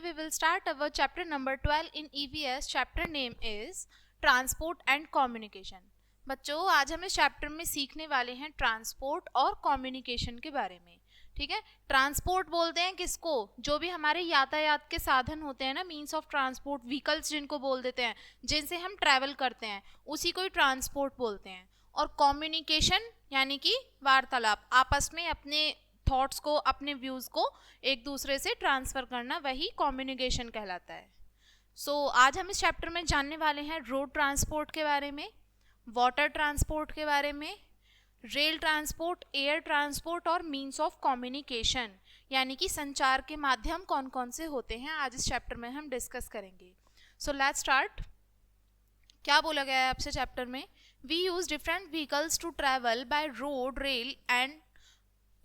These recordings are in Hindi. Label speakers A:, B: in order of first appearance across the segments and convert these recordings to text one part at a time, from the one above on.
A: we will start our chapter number 12 in EVS. Chapter name is Transport and Communication. बच्चों, आज हम इस चैप्टर में सीखने वाले हैं ट्रांसपोर्ट और कम्युनिकेशन के बारे में. ठीक है, ट्रांसपोर्ट बोलते हैं किसको? जो भी हमारे यातायात के साधन होते हैं ना, मीन्स ऑफ ट्रांसपोर्ट, व्हीकल्स जिनको बोल देते हैं, जिनसे हम ट्रैवल करते हैं, उसी को ही ट्रांसपोर्ट बोलते हैं. और कम्युनिकेशन यानी कि वार्तालाप, आपस में अपने थॉट्स को, अपने व्यूज़ को एक दूसरे से ट्रांसफ़र करना, वही कम्युनिकेशन कहलाता है. आज हम इस चैप्टर में जानने वाले हैं रोड ट्रांसपोर्ट के बारे में, वाटर ट्रांसपोर्ट के बारे में, रेल ट्रांसपोर्ट, एयर ट्रांसपोर्ट और मीन्स ऑफ कम्युनिकेशन यानी कि संचार के माध्यम कौन कौन से होते हैं, आज इस चैप्टर में हम डिस्कस करेंगे. Let's start. क्या बोला गया है आपसे चैप्टर में? We use different vehicles to travel by road, rail and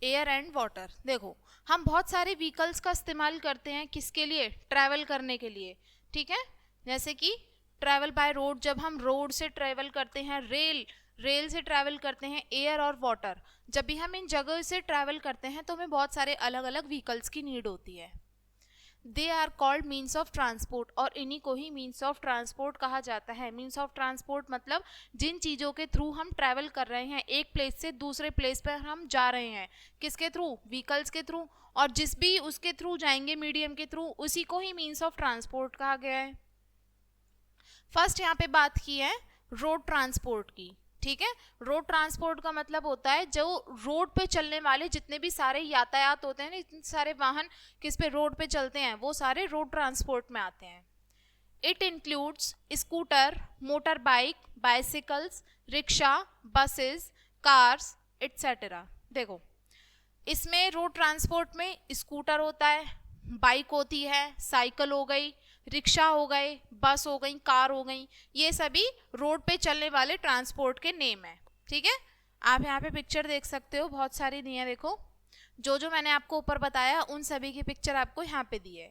A: air and water. देखो, हम बहुत सारे व्हीकल्स का इस्तेमाल करते हैं किसके लिए? ट्रैवल करने के लिए. ठीक है, जैसे कि ट्रैवल बाय रोड, जब हम रोड से ट्रैवल करते हैं, रेल से ट्रैवल करते हैं, एयर और वाटर, जब भी हम इन जगह से ट्रैवल करते हैं तो हमें बहुत सारे अलग अलग व्हीकल्स की नीड होती है. They are called means of transport, और इन्हीं को ही मीन्स ऑफ ट्रांसपोर्ट कहा जाता है. मीन्स ऑफ ट्रांसपोर्ट मतलब जिन चीज़ों के थ्रू हम ट्रैवल कर रहे हैं, एक प्लेस से दूसरे प्लेस पर हम जा रहे हैं, किसके थ्रू? व्हीकल्स के थ्रू. और जिस भी उसके थ्रू जाएंगे, मीडियम के थ्रू, उसी को ही मीन्स ऑफ ट्रांसपोर्ट कहा गया है. फर्स्ट यहाँ पे बात की है रोड ट्रांसपोर्ट की. ठीक है, रोड ट्रांसपोर्ट का मतलब होता है जो रोड पे चलने वाले जितने भी सारे यातायात होते हैं ना, इतने सारे वाहन किस पे? रोड पे चलते हैं, वो सारे रोड ट्रांसपोर्ट में आते हैं. It includes scooter, motor bike, bicycles, rickshaw, buses, cars etcetera. देखो, इसमें रोड ट्रांसपोर्ट में स्कूटर होता है, बाइक होती है, साइकिल हो गई, रिक्शा हो गए, बस हो गई, कार हो गई, ये सभी रोड पे चलने वाले ट्रांसपोर्ट के नेम है. ठीक है, आप यहाँ पे पिक्चर देख सकते हो, बहुत सारी दी है. देखो, जो मैंने आपको ऊपर बताया उन सभी की पिक्चर आपको यहाँ पे दी है.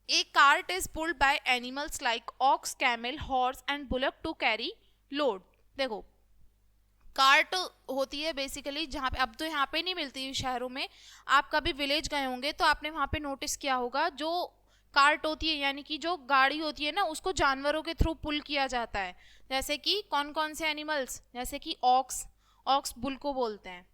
A: A cart is pulled by animals like ox, camel, horse and bullock to carry load. देखो, कार्ट होती है बेसिकली, जहाँ पे अब तो यहाँ पे नहीं मिलती शहरों में, आप कभी विलेज गए होंगे तो आपने वहाँ पे नोटिस किया होगा, जो कार्ट होती है यानी कि जो गाड़ी होती है ना, उसको जानवरों के थ्रू पुल किया जाता है. जैसे कि कौन कौन से एनिमल्स? जैसे कि ऑक्स बुल को बोलते हैं,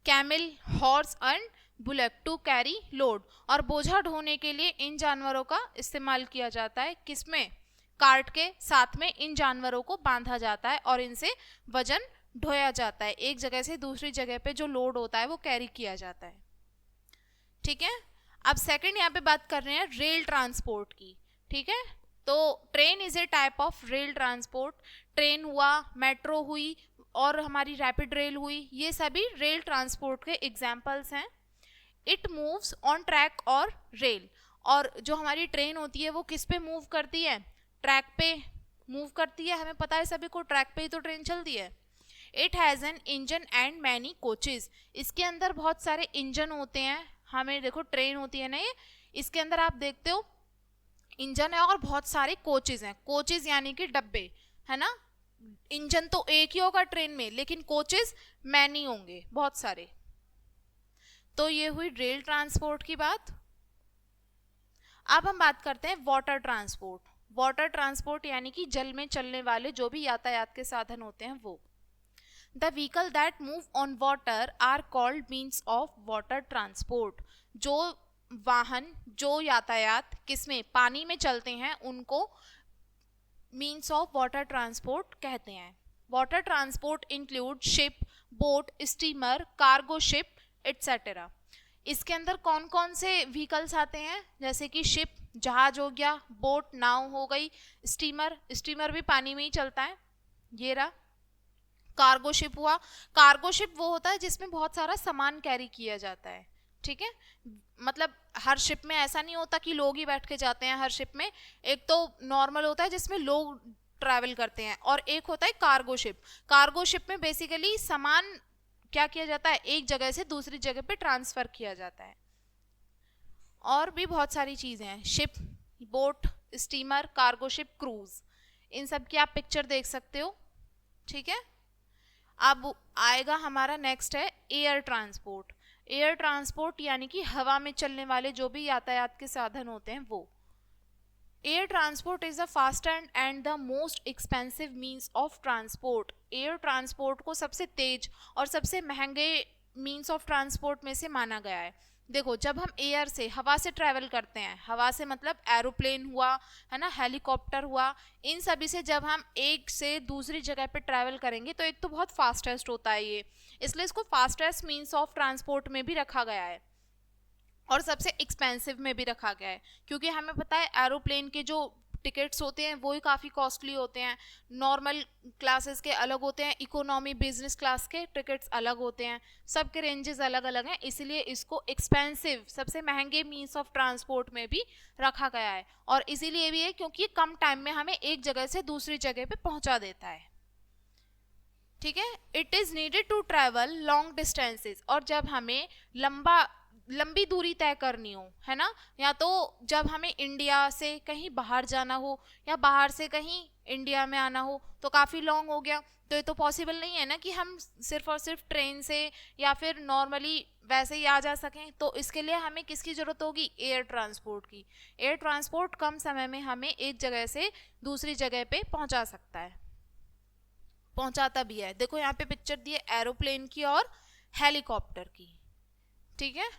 A: camel, horse and bullock to carry load. और बोझा ढोने के लिए इन जानवरों का इस्तेमाल किया जाता है. किसमें? कार्ट के साथ में इन जानवरों को बांधा जाता है और इनसे वजन ढोया जाता है. एक जगह से दूसरी जगह पे जो लोड होता है वो कैरी किया जाता है. ठीक है, अब सेकंड यहाँ पे बात कर रहे हैं रेल ट्रांसपोर्ट की. ठीक है, तो train is a type of rail transport. Train हुआ, मेट्रो हुई और हमारी रैपिड रेल हुई, ये सभी रेल ट्रांसपोर्ट के एग्जाम्पल्स हैं. इट मूव्स ऑन ट्रैक और रेल. और जो हमारी ट्रेन होती है वो किस पे मूव करती है? ट्रैक पे मूव करती है. हमें पता है सभी को, ट्रैक पे ही तो ट्रेन चलती है. It has an engine and many coaches. इसके अंदर बहुत सारे इंजन होते हैं. हमें देखो, ट्रेन होती है ना ये, इसके अंदर आप देखते हो इंजन है और बहुत सारे कोचेज हैं. कोचेज यानी कि डब्बे, है ना. इंजन तो एक ही होगा ट्रेन में, लेकिन कोचेज मैनी होंगे, बहुत सारे. तो ये हुई रेल ट्रांसपोर्ट की बात. अब हम बात करते हैं वाटर ट्रांसपोर्ट. वाटर ट्रांसपोर्ट यानी कि जल में चलने वाले जो भी यातायात के साधन होते हैं वो. The vehicle that move on water are called means of water transport. जो वाहन, जो यातायात किसमें? पानी में चलते हैं, उनको means of water transport कहते हैं. Water transport include ship, boat, steamer, cargo ship, etc. इसके अंदर कौन कौन से व्हीकल्स आते हैं? जैसे कि शिप, जहाज हो गया, बोट, नाव हो गई, स्टीमर भी पानी में ही चलता है, ये रहा. कार्गो शिप हुआ. कार्गो शिप वो होता है जिसमें बहुत सारा सामान कैरी किया जाता है. ठीक है, मतलब हर शिप में ऐसा नहीं होता कि लोग ही बैठ के जाते हैं. हर शिप में एक तो नॉर्मल होता है जिसमें लोग ट्रैवल करते हैं, और एक होता है कार्गो शिप. कार्गो शिप में बेसिकली सामान क्या किया जाता है? एक जगह से दूसरी जगह पे ट्रांसफर किया जाता है. और भी बहुत सारी चीजें हैं, ship, boat, steamer, cargo ship, cruise, इन सब की आप पिक्चर देख सकते हो. ठीक है, अब आएगा हमारा नेक्स्ट है एयर ट्रांसपोर्ट. एयर ट्रांसपोर्ट यानी कि हवा में चलने वाले जो भी यातायात के साधन होते हैं वो। Air transport is the faster and the most expensive means of transport. Air transport को सबसे तेज और सबसे महंगे मीन्स ऑफ ट्रांसपोर्ट में से माना गया है। देखो, जब हम एयर से, हवा से ट्रैवल करते हैं, हवा से मतलब एरोप्लेन हुआ, है ना, हेलीकॉप्टर हुआ, इन सभी से जब हम एक से दूसरी जगह पे ट्रैवल करेंगे तो एक तो बहुत फास्टेस्ट होता है ये, इसलिए इसको फास्टेस्ट मीन्स ऑफ ट्रांसपोर्ट में भी रखा गया है और सबसे एक्सपेंसिव में भी रखा गया है, क्योंकि हमें पता है एरोप्लेन के जो टिकट्स होते हैं वो ही काफ़ी कॉस्टली होते हैं, नॉर्मल क्लासेस के अलग होते हैं, इकोनॉमी बिजनेस क्लास के टिकट्स अलग होते हैं, सबके रेंजेस अलग अलग हैं, इसलिए इसको एक्सपेंसिव, सबसे महंगे मीन्स ऑफ ट्रांसपोर्ट में भी रखा गया है। और इसीलिए भी है क्योंकि कम टाइम में हमें एक जगह से दूसरी जगह पे पहुंचा देता है। ठीक है, it is needed to travel long distances, और जब हमें लंबी दूरी तय करनी हो, है ना, या तो जब हमें इंडिया से कहीं बाहर जाना हो या बाहर से कहीं इंडिया में आना हो तो काफ़ी लॉन्ग हो गया, तो ये तो पॉसिबल नहीं है ना कि हम सिर्फ और सिर्फ ट्रेन से या फिर नॉर्मली वैसे ही आ जा सकें, तो इसके लिए हमें किसकी ज़रूरत होगी? एयर ट्रांसपोर्ट की। एयर ट्रांसपोर्ट कम समय में हमें एक जगह से दूसरी जगह पे पहुंचा सकता है, पहुंचाता भी है। देखो यहाँ पे पिक्चर दी है एरोप्लेन की और हेलीकॉप्टर की। ठीक है,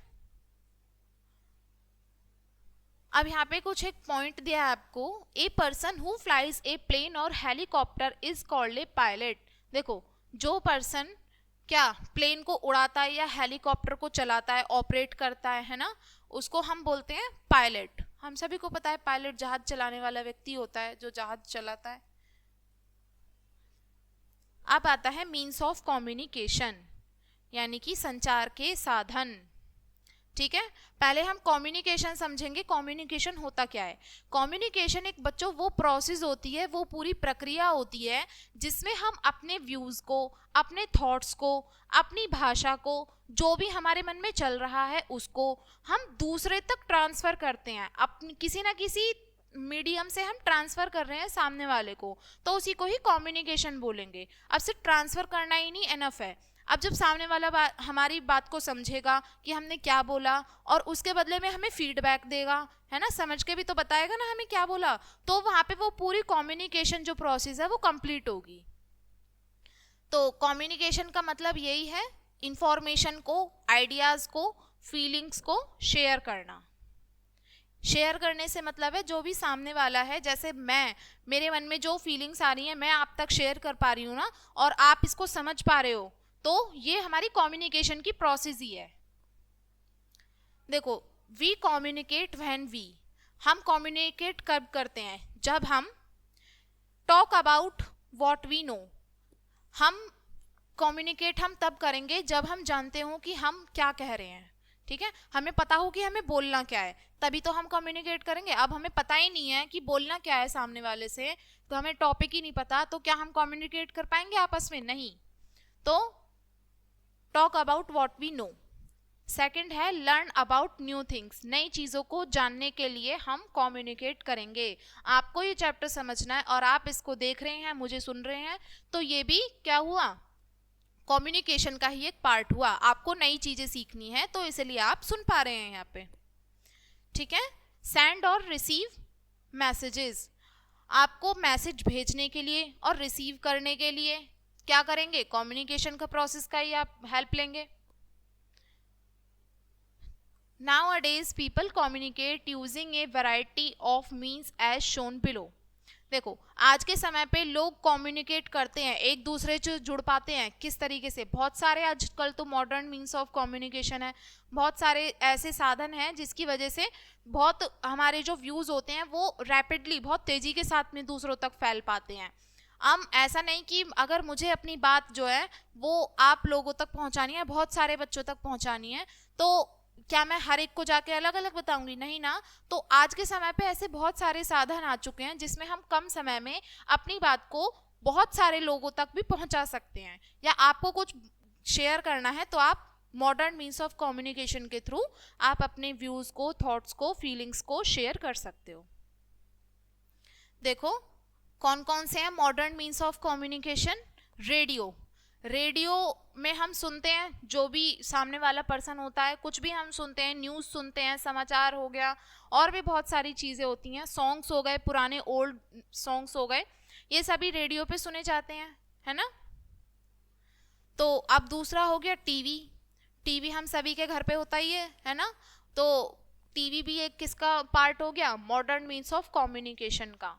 A: अब यहाँ पे कुछ एक पॉइंट दिया है आपको, a person who flies a plane or helicopter is called a pilot. देखो, जो पर्सन क्या प्लेन को उड़ाता है या हेलीकॉप्टर को चलाता है, ऑपरेट करता है ना, उसको हम बोलते हैं पायलट। हम सभी को पता है पायलट जहाज चलाने वाला व्यक्ति होता है जो जहाज चलाता है। अब आता है मीन्स ऑफ कम्युनिकेशन, यानी कि संचार के साधन। ठीक है, पहले हम कम्युनिकेशन समझेंगे। कम्युनिकेशन होता क्या है? कम्युनिकेशन एक बच्चों वो प्रोसेस होती है, वो पूरी प्रक्रिया होती है जिसमें हम अपने व्यूज को, अपने थॉट्स को, अपनी भाषा को, जो भी हमारे मन में चल रहा है उसको हम दूसरे तक ट्रांसफर करते हैं। अपनी किसी ना किसी मीडियम से हम ट्रांसफर कर रहे हैं सामने वाले को, तो उसी को ही कम्युनिकेशन बोलेंगे। अब सिर्फ ट्रांसफर करना ही नहीं एनफ है, अब जब सामने वाला हमारी बात को समझेगा कि हमने क्या बोला और उसके बदले में हमें फीडबैक देगा, है ना, समझ के भी तो बताएगा ना हमें क्या बोला, तो वहाँ पे वो पूरी कम्युनिकेशन जो प्रोसेस है वो कंप्लीट होगी। तो कम्युनिकेशन का मतलब यही है, इंफॉर्मेशन को, आइडियाज़ को, फीलिंग्स को शेयर करना। शेयर करने से मतलब है जो भी सामने वाला है, जैसे मेरे मन में जो फीलिंग्स आ रही हैं मैं आप तक शेयर कर पा रही हूँ ना, और आप इसको समझ पा रहे हो, तो ये हमारी कम्युनिकेशन की प्रोसेस ही है। देखो, वी कम्युनिकेट व्हेन वी, हम कम्युनिकेट कब करते हैं? जब हम talk about what we know. हम कम्युनिकेट हम तब करेंगे जब हम जानते हो कि हम क्या कह रहे हैं। ठीक है, हमें पता हो कि हमें बोलना क्या है, तभी तो हम कम्युनिकेट करेंगे। अब हमें पता ही नहीं है कि बोलना क्या है सामने वाले से, तो हमें टॉपिक ही नहीं पता, तो क्या हम कम्युनिकेट कर पाएंगे आपस में? नहीं। तो talk about what we know. Second है लर्न अबाउट न्यू थिंग्स, नई चीज़ों को जानने के लिए हम कम्युनिकेट करेंगे। आपको ये चैप्टर समझना है और आप इसको देख रहे हैं, मुझे सुन रहे हैं, तो ये भी क्या हुआ? कम्युनिकेशन का ही एक पार्ट हुआ। आपको नई चीज़ें सीखनी है तो इसलिए आप सुन पा रहे हैं यहाँ पे। ठीक है, सेंड और रिसीव मैसेजेस, आपको मैसेज भेजने के लिए और रिसीव करने के लिए क्या करेंगे? कम्युनिकेशन का प्रोसेस का ही आप हेल्प लेंगे। Nowadays people communicate using a variety of means as shown below। देखो, आज के समय पे लोग कम्युनिकेट करते हैं, एक दूसरे से जुड़ पाते हैं किस तरीके से? बहुत सारे आजकल तो मॉडर्न मीन्स ऑफ कम्युनिकेशन है, बहुत सारे ऐसे साधन हैं जिसकी वजह से बहुत हमारे जो व्यूज़ होते हैं वो रैपिडली, बहुत तेज़ी के साथ में दूसरों तक फैल पाते हैं। हम ऐसा नहीं कि अगर मुझे अपनी बात जो है वो आप लोगों तक पहुंचानी है, बहुत सारे बच्चों तक पहुंचानी है, तो क्या मैं हर एक को जाके अलग अलग बताऊंगी? नहीं ना। तो आज के समय पे ऐसे बहुत सारे साधन आ चुके हैं जिसमें हम कम समय में अपनी बात को बहुत सारे लोगों तक भी पहुंचा सकते हैं। या आपको कुछ शेयर करना है तो आप मॉडर्न मीन्स ऑफ कम्युनिकेशन के थ्रू आप अपने व्यूज को, थॉट्स को, फीलिंग्स को शेयर कर सकते हो। देखो कौन कौन से हैं modern means of communication. Radio, radio में हम सुनते हैं, जो भी सामने वाला पर्सन होता है, कुछ भी हम सुनते हैं, न्यूज़ सुनते हैं, समाचार हो गया, और भी बहुत सारी चीज़ें होती हैं, सॉन्ग्स हो गए, पुराने ओल्ड सॉन्ग्स हो गए, ये सभी रेडियो पे सुने जाते हैं, है ना। तो अब दूसरा हो गया टीवी। टीवी हम सभी के घर पे होता ही है ना। तो टीवी भी एक किसका पार्ट हो गया, मॉडर्न मीन्स ऑफ कम्युनिकेशन का।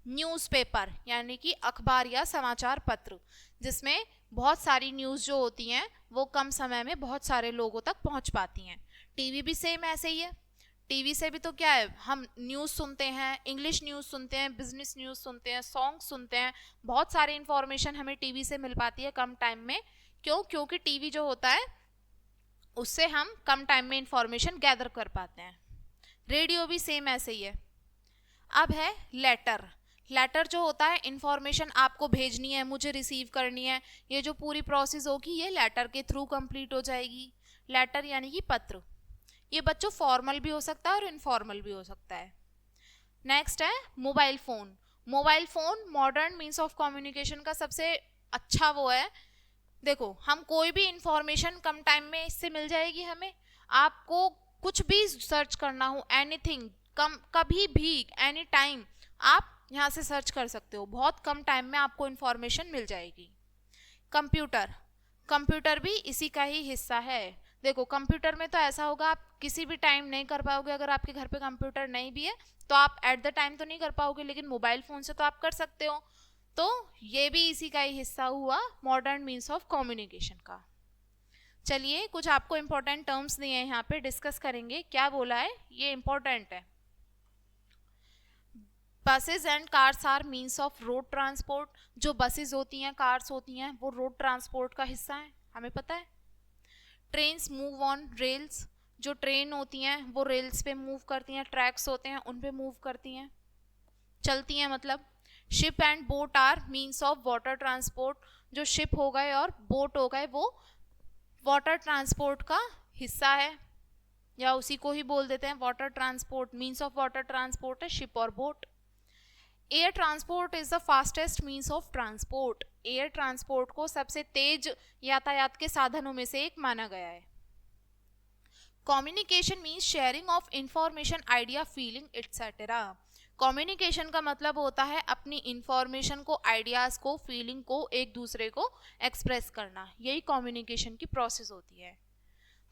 A: न्यूज़पेपर यानी कि अखबार या समाचार पत्र, जिसमें बहुत सारी न्यूज़ जो होती हैं वो कम समय में बहुत सारे लोगों तक पहुंच पाती हैं। टीवी भी सेम ऐसे ही है। टीवी से भी तो क्या है, हम न्यूज़ सुनते हैं, इंग्लिश न्यूज़ सुनते हैं, बिजनेस न्यूज़ सुनते हैं, सॉन्ग सुनते हैं, बहुत सारी इंफॉर्मेशन हमें टीवी से मिल पाती है कम टाइम में। क्यों? क्योंकि टीवी जो होता है उससे हम कम टाइम में इंफॉर्मेशन गैदर कर पाते हैं। रेडियो भी सेम ऐसे ही है। अब है लेटर। लेटर जो होता है, इंफॉर्मेशन आपको भेजनी है, मुझे रिसीव करनी है, ये जो पूरी प्रोसेस होगी ये लेटर के थ्रू कंप्लीट हो जाएगी। लेटर यानी कि पत्र। ये बच्चों फॉर्मल भी हो सकता है और इनफॉर्मल भी हो सकता है। नेक्स्ट है mobile phone. Mobile phone modern means of communication का सबसे अच्छा वो है। देखो, हम कोई भी इंफॉर्मेशन कम टाइम में इससे मिल जाएगी हमें। आपको कुछ भी सर्च करना हो, एनीथिंग, कभी भी, एनी टाइम आप यहाँ से सर्च कर सकते हो, बहुत कम टाइम में आपको इंफॉर्मेशन मिल जाएगी। कंप्यूटर। कंप्यूटर भी इसी का ही हिस्सा है। देखो, कंप्यूटर में तो ऐसा होगा, आप किसी भी टाइम नहीं कर पाओगे। अगर आपके घर पे कंप्यूटर नहीं भी है तो आप एट द टाइम तो नहीं कर पाओगे, लेकिन मोबाइल फ़ोन से तो आप कर सकते हो। तो ये भी इसी का ही हिस्सा हुआ मॉडर्न मीन्स ऑफ कम्युनिकेशन का। चलिए, कुछ आपको इंपॉर्टेंट टर्म्स दिए हैं यहाँ पे, डिस्कस करेंगे। क्या बोला है, ये इंपॉर्टेंट है। Buses and cars are means of road transport. जो बसेज होती हैं, कार्स होती हैं, वो रोड ट्रांसपोर्ट का हिस्सा है, हमें पता है। Trains move on rails. जो ट्रेन होती हैं वो रेल्स पे मूव करती हैं, ट्रैक्स होते हैं उन पे मूव करती हैं, चलती हैं मतलब। Ship and boat are means of water transport. जो शिप हो गए और बोट हो गए वो वाटर ट्रांसपोर्ट का हिस्सा है, या उसी को ही बोल देते हैं water transport. Means of water transport है शिप और boat. Air transport is the fastest means of transport. Air transport को सबसे तेज यातायात के साधनों में से एक माना गया है। Communication means sharing of information, idea, feeling etcetera. Communication का मतलब होता है अपनी इंफॉर्मेशन को, आइडियाज को, फीलिंग को एक दूसरे को एक्सप्रेस करना। यही कम्युनिकेशन की प्रोसेस होती है।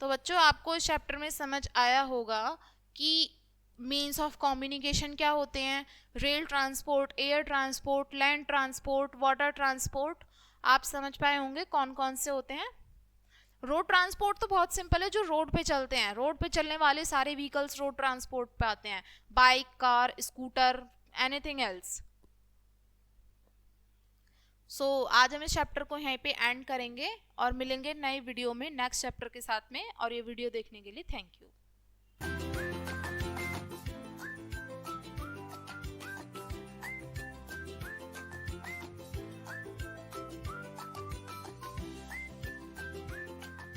A: तो बच्चों, आपको इस चैप्टर में समझ आया होगा कि मीन्स ऑफ कम्युनिकेशन क्या होते हैं। Rail transport, air transport, land transport, water transport, आप समझ पाए होंगे कौन कौन से होते हैं। रोड ट्रांसपोर्ट तो बहुत सिंपल है, जो रोड पे चलते हैं, रोड पे चलने वाले सारे व्हीकल्स रोड ट्रांसपोर्ट पे आते हैं, bike, car, scooter, anything else. So आज हम इस चैप्टर को यहीं पे एंड करेंगे और मिलेंगे नए वीडियो में नेक्स्ट चैप्टर के साथ में। और ये वीडियो देखने के लिए थैंक यू।